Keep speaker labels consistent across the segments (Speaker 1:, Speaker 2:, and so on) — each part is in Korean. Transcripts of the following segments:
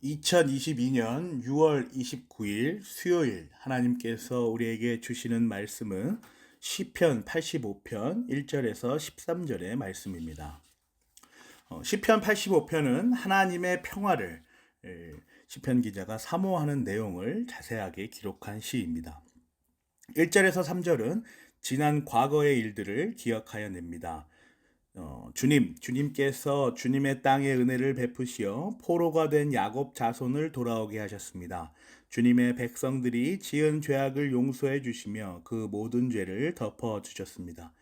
Speaker 1: 2022년 6월 29일 수요일 하나님께서 우리에게 주시는 말씀은 시편 85편 1절에서 13절의 말씀입니다. 시편 85편은 하나님의 평화를 시편 기자가 사모하는 내용을 자세하게 기록한 시입니다. 1절에서 3절은 지난 과거의 일들을 기억하여 냅니다. 주님께서 주님의 땅에 은혜를 베푸시어 포로가 된 야곱 자손을 돌아오게 하셨습니다. 주님의 백성들이 지은 죄악을 용서해 주시며 그 모든 죄를 덮어 주셨습니다.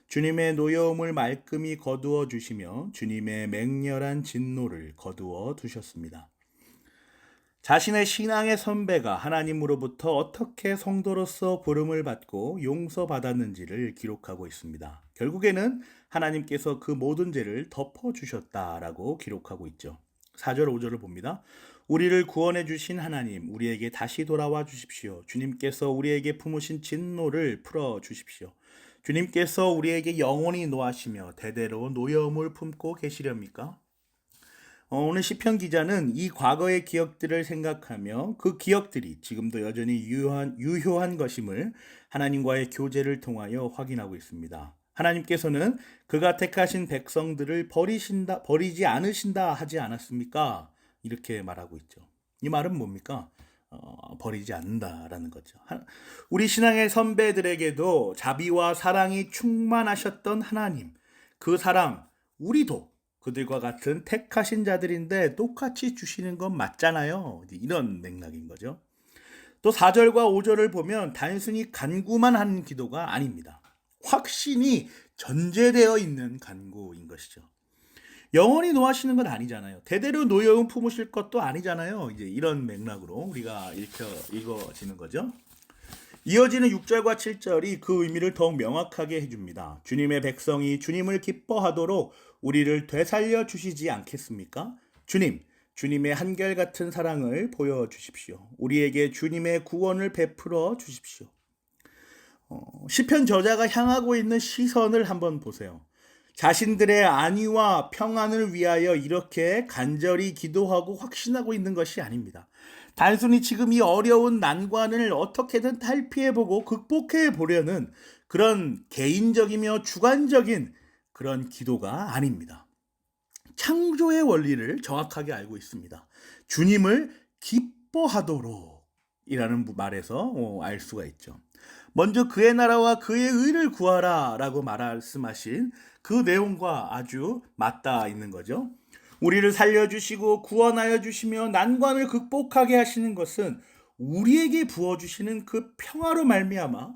Speaker 1: 주님의 노여움을 말끔히 거두어 주시며 주님의 맹렬한 진노를 거두어 두셨습니다. 자신의 신앙의 선배가 하나님으로부터 어떻게 성도로서 부름을 받고 용서받았는지를 기록하고 있습니다. 결국에는 하나님께서 그 모든 죄를 덮어주셨다라고 기록하고 있죠. 4절 5절을 봅니다. 우리를 구원해 주신 하나님, 우리에게 다시 돌아와 주십시오. 주님께서 우리에게 품으신 진노를 풀어 주십시오. 주님께서 우리에게 영원히 노하시며 대대로 노여움을 품고 계시렵니까? 오늘 시편 기자는 이 과거의 기억들을 생각하며 그 기억들이 지금도 여전히 유효한 것임을 하나님과의 교제를 통하여 확인하고 있습니다. 하나님께서는 그가 택하신 백성들을 버리지 않으신다 하지 않았습니까? 이렇게 말하고 있죠. 이 말은 뭡니까? 버리지 않는다라는 거죠. 우리 신앙의 선배들에게도 자비와 사랑이 충만하셨던 하나님, 그 사랑, 우리도 그들과 같은 택하신 자들인데 똑같이 주시는 건 맞잖아요. 이런 맥락인 거죠. 또 4절과 5절을 보면 단순히 간구만 하는 기도가 아닙니다. 확신이 전제되어 있는 간구인 것이죠. 영원히 노하시는 건 아니잖아요. 대대로 노여움 품으실 것도 아니잖아요. 이제 이런 맥락으로 우리가 읽어지는 거죠. 이어지는 6절과 7절이 그 의미를 더욱 명확하게 해줍니다. 주님의 백성이 주님을 기뻐하도록 우리를 되살려 주시지 않겠습니까? 주님의 한결같은 사랑을 보여주십시오. 우리에게 주님의 구원을 베풀어 주십시오. 시편 저자가 향하고 있는 시선을 한번 보세요. 자신들의 안위와 평안을 위하여 이렇게 간절히 기도하고 확신하고 있는 것이 아닙니다. 단순히 지금 이 어려운 난관을 어떻게든 탈피해보고 극복해보려는 그런 개인적이며 주관적인 그런 기도가 아닙니다. 창조의 원리를 정확하게 알고 있습니다. 주님을 기뻐하도록 이라는 말에서 알 수가 있죠. 먼저 그의 나라와 그의 의를 구하라 라고 말씀하신 그 내용과 아주 맞닿아 있는 거죠. 우리를 살려주시고 구원하여 주시며 난관을 극복하게 하시는 것은 우리에게 부어주시는 그 평화로 말미암아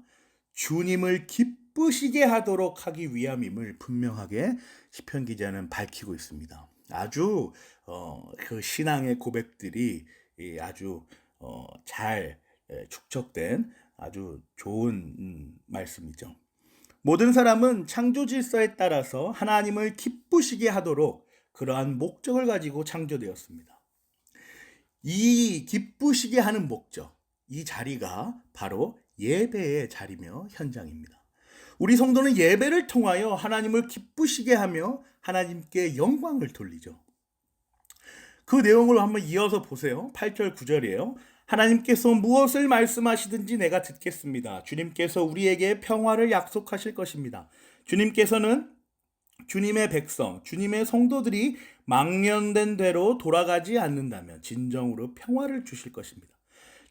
Speaker 1: 주님을 기쁘시게 하도록 하기 위함임을 분명하게 시편 기자는 밝히고 있습니다. 아주 그 신앙의 고백들이 아주 잘 축적된 아주 좋은 말씀이죠. 모든 사람은 창조 질서에 따라서 하나님을 기쁘시게 하도록 그러한 목적을 가지고 창조되었습니다. 이 기쁘시게 하는 목적, 이 자리가 바로 예배의 자리며 현장입니다. 우리 성도는 예배를 통하여 하나님을 기쁘시게 하며 하나님께 영광을 돌리죠. 그 내용을 한번 이어서 보세요. 8절 9절이에요. 하나님께서 무엇을 말씀하시든지 내가 듣겠습니다. 주님께서 우리에게 평화를 약속하실 것입니다. 주님께서는 주님의 백성, 주님의 성도들이 망령된 대로 돌아가지 않는다면 진정으로 평화를 주실 것입니다.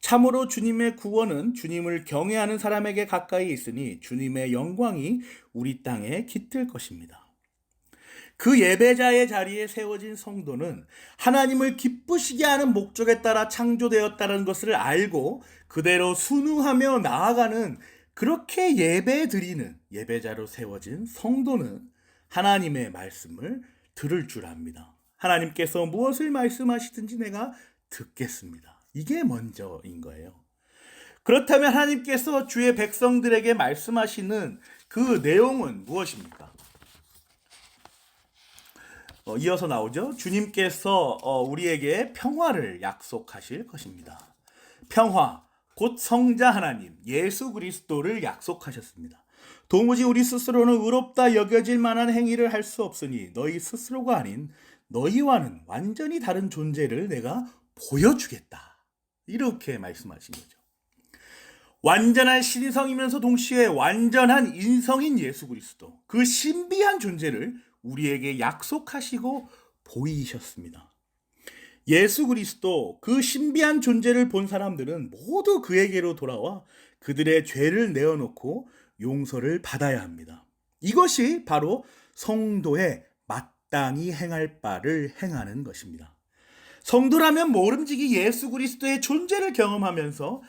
Speaker 1: 참으로 주님의 구원은 주님을 경외하는 사람에게 가까이 있으니 주님의 영광이 우리 땅에 깃들 것입니다. 그 예배자의 자리에 세워진 성도는 하나님을 기쁘시게 하는 목적에 따라 창조되었다는 것을 알고 그대로 순응하며 나아가는 그렇게 예배 드리는 예배자로 세워진 성도는 하나님의 말씀을 들을 줄 압니다. 하나님께서 무엇을 말씀하시든지 내가 듣겠습니다. 이게 먼저인 거예요. 그렇다면 하나님께서 주의 백성들에게 말씀하시는 그 내용은 무엇입니까? 이어서 나오죠. 주님께서 우리에게 평화를 약속하실 것입니다. 평화, 곧 성자 하나님, 예수 그리스도를 약속하셨습니다. 도무지 우리 스스로는 의롭다 여겨질 만한 행위를 할 수 없으니 너희 스스로가 아닌 너희와는 완전히 다른 존재를 내가 보여주겠다. 이렇게 말씀하신 거죠. 완전한 신성이면서 동시에 완전한 인성인 예수 그리스도, 그 신비한 존재를 우리에게 약속하시고 보이셨습니다. 예수 그리스도, 그 신비한 존재를 본 사람들은 모두 그에게로 돌아와 그들의 죄를 내어놓고 용서를 받아야 합니다. 이것이 바로 성도의 마땅히 행할 바를 행하는 것입니다. 성도라면 모름지기 예수 그리스도의 존재를 경험하면서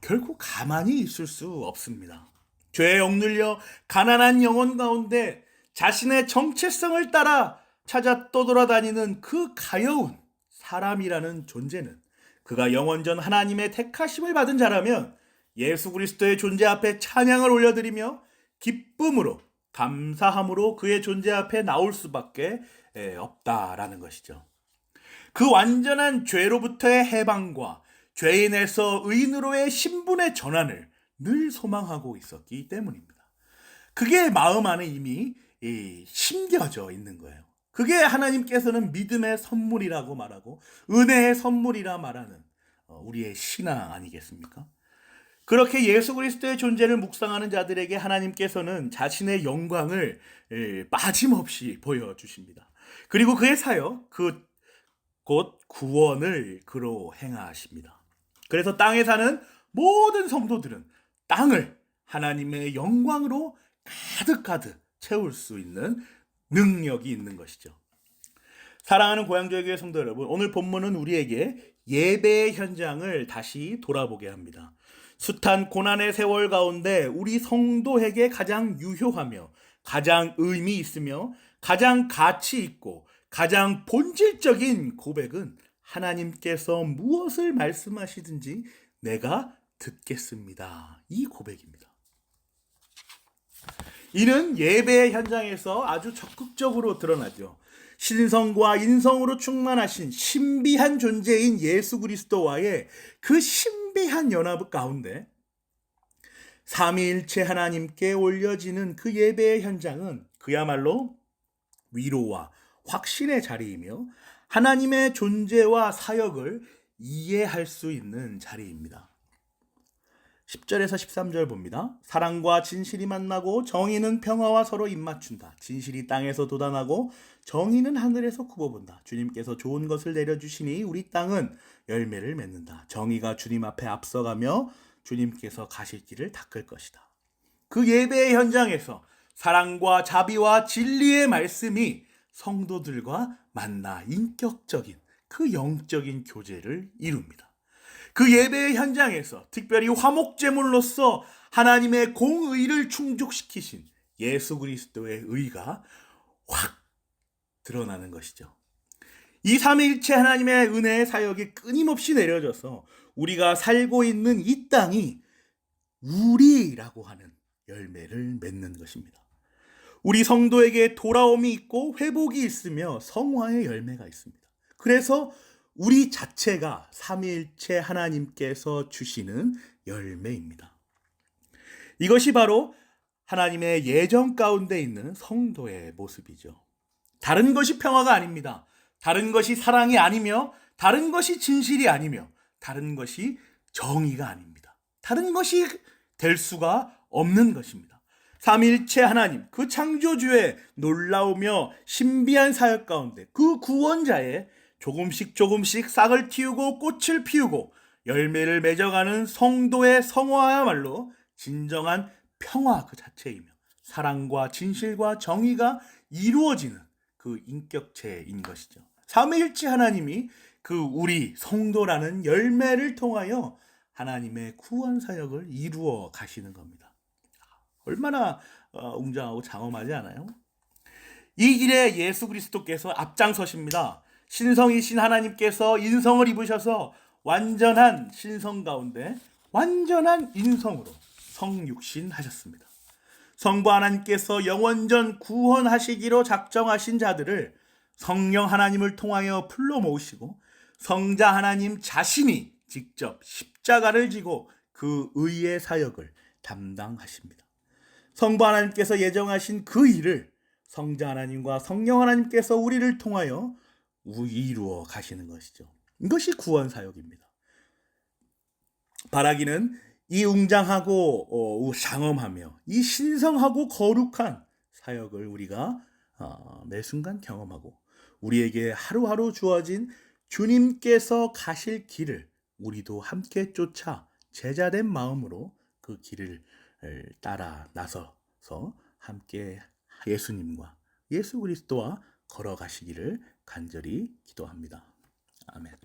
Speaker 1: 결코 가만히 있을 수 없습니다. 죄에 억눌려 가난한 영혼 가운데 자신의 정체성을 따라 찾아 떠돌아다니는 그 가여운 사람이라는 존재는, 그가 영원전 하나님의 택하심을 받은 자라면 예수 그리스도의 존재 앞에 찬양을 올려드리며 기쁨으로, 감사함으로 그의 존재 앞에 나올 수밖에 없다라는 것이죠. 그 완전한 죄로부터의 해방과 죄인에서 의인으로의 신분의 전환을 늘 소망하고 있었기 때문입니다. 그게 마음 안에 이미 심겨져 있는 거예요. 그게 하나님께서는 믿음의 선물이라고 말하고 은혜의 선물이라 말하는 우리의 신앙 아니겠습니까? 그렇게 예수 그리스도의 존재를 묵상하는 자들에게 하나님께서는 자신의 영광을 빠짐없이 보여주십니다. 그리고 그의 사역, 곧 구원을 그로 행하십니다. 그래서 땅에 사는 모든 성도들은 땅을 하나님의 영광으로 가득가득 채울 수 있는 능력이 있는 것이죠. 사랑하는 고향교회 성도 여러분, 오늘 본문은 우리에게 예배의 현장을 다시 돌아보게 합니다. 숱한 고난의 세월 가운데 우리 성도에게 가장 유효하며 가장 의미 있으며 가장 가치 있고 가장 본질적인 고백은 하나님께서 무엇을 말씀하시든지 내가 듣겠습니다. 이 고백입니다. 이는 예배의 현장에서 아주 적극적으로 드러나죠. 신성과 인성으로 충만하신 신비한 존재인 예수 그리스도와의 그 신비한 연합 가운데 삼위일체 하나님께 올려지는 그 예배의 현장은 그야말로 위로와 확신의 자리이며 하나님의 존재와 사역을 이해할 수 있는 자리입니다. 10절에서 13절 봅니다. 사랑과 진실이 만나고 정의는 평화와 서로 입맞춘다. 진실이 땅에서 돋아나고 정의는 하늘에서 굽어본다. 주님께서 좋은 것을 내려주시니 우리 땅은 열매를 맺는다. 정의가 주님 앞에 앞서가며 주님께서 가실 길을 닦을 것이다. 그 예배의 현장에서 사랑과 자비와 진리의 말씀이 성도들과 만나 인격적인 그 영적인 교제를 이룹니다. 그 예배의 현장에서 특별히 화목제물로서 하나님의 공의를 충족시키신 예수 그리스도의 의가 확 드러나는 것이죠. 이 삼위일체 하나님의 은혜의 사역이 끊임없이 내려져서 우리가 살고 있는 이 땅이 우리라고 하는 열매를 맺는 것입니다. 우리 성도에게 돌아옴이 있고 회복이 있으며 성화의 열매가 있습니다. 그래서 우리 자체가 삼위일체 하나님께서 주시는 열매입니다. 이것이 바로 하나님의 예정 가운데 있는 성도의 모습이죠. 다른 것이 평화가 아닙니다. 다른 것이 사랑이 아니며 다른 것이 진실이 아니며 다른 것이 정의가 아닙니다. 다른 것이 될 수가 없는 것입니다. 삼위일체 하나님, 그 창조주의 놀라우며 신비한 사역 가운데 그 구원자의 조금씩 싹을 틔우고 꽃을 피우고 열매를 맺어가는 성도의 성화야말로 진정한 평화 그 자체이며 사랑과 진실과 정의가 이루어지는 그 인격체인 것이죠. 삼위일체 하나님이 그 우리 성도라는 열매를 통하여 하나님의 구원 사역을 이루어 가시는 겁니다. 얼마나 웅장하고 장엄하지 않아요? 이 길에 예수 그리스도께서 앞장서십니다. 신성이신 하나님께서 인성을 입으셔서 완전한 신성 가운데 완전한 인성으로 성육신하셨습니다. 성부 하나님께서 영원전 구원하시기로 작정하신 자들을 성령 하나님을 통하여 불러 모으시고 성자 하나님 자신이 직접 십자가를 지고 그 의의 사역을 담당하십니다. 성부 하나님께서 예정하신 그 일을 성자 하나님과 성령 하나님께서 우리를 통하여 이루어 가시는 것이죠. 이것이 구원 사역입니다. 바라기는 이 웅장하고 장엄하며 이 신성하고 거룩한 사역을 우리가 매 순간 경험하고 우리에게 하루하루 주어진 주님께서 가실 길을 우리도 함께 쫓아 제자된 마음으로 그 길을 따라 나서서 함께 예수님과 예수 그리스도와 걸어가시기를 간절히 기도합니다. 아멘.